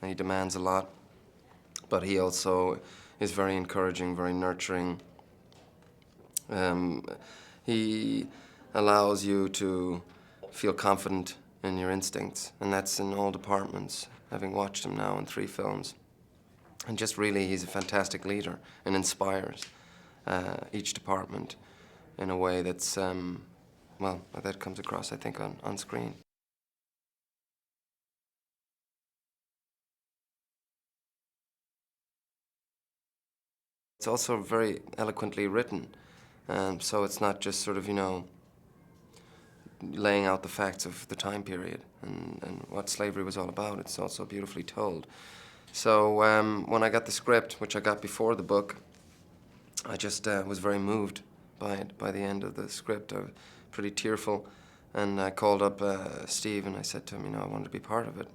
He demands a lot, but he also is very encouraging, very nurturing. He allows you to feel confident in your instincts, and that's in all departments, having watched him now in 3 films. And just really, he's a fantastic leader and inspires each department in a way that's, well, that comes across, I think, on screen. It's also very eloquently written, so it's not just sort of, you know, laying out the facts of the time period and what slavery was all about. It's also beautifully told. So when I got the script, which I got before the book, I just was very moved by it. By the end of the script, I was pretty tearful, and I called up Steve and I said to him, you know, I wanted to be part of it.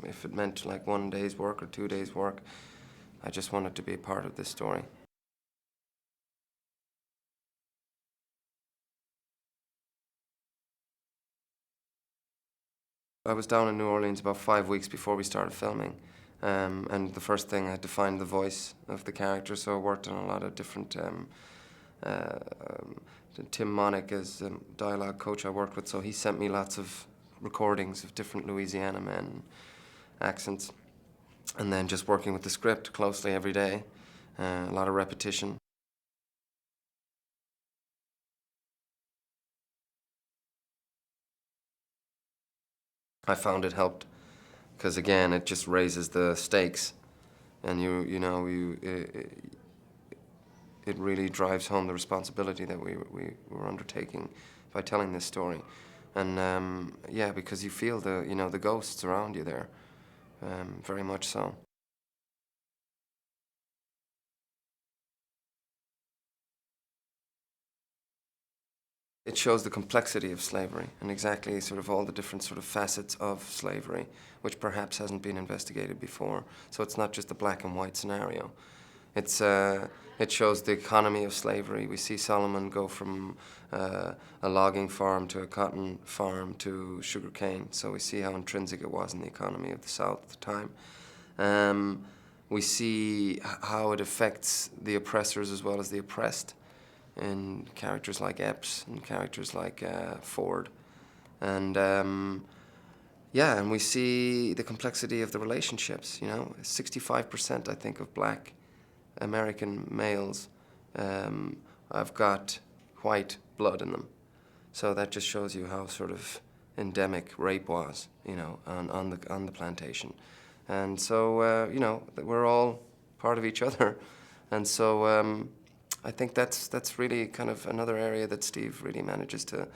If it meant like 1 day's work or 2 days' work, I just wanted to be a part of this story. I was down in New Orleans about 5 weeks before we started filming, and the first thing I had to find the voice of the character, so I worked on a lot of different, Tim Monick is the dialogue coach I worked with, so he sent me lots of recordings of different Louisiana men, accents, and then just working with the script closely every day, a lot of repetition. I found it helped because, again, it just raises the stakes, and it really drives home the responsibility that we were undertaking by telling this story. And yeah, because you feel the ghosts around you there, very much so. It shows the complexity of slavery and exactly sort of all the different sort of facets of slavery, which perhaps hasn't been investigated before. So it's not just the black and white scenario. It shows the economy of slavery. We see Solomon go from a logging farm to a cotton farm to sugarcane. So we see how intrinsic it was in the economy of the South at the time. We see how it affects the oppressors as well as the oppressed, in characters like Epps and characters like Ford. And yeah, and we see the complexity of the relationships, you know. 65%, I think, of black American males have got white blood in them. So that just shows you how sort of endemic rape was, you know, on the plantation. And so, you know, we're all part of each other. And so I think that's really kind of another area that Steve really manages to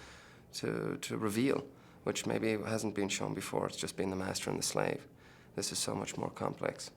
reveal, which maybe hasn't been shown before. It's just been the master and the slave. This is so much more complex.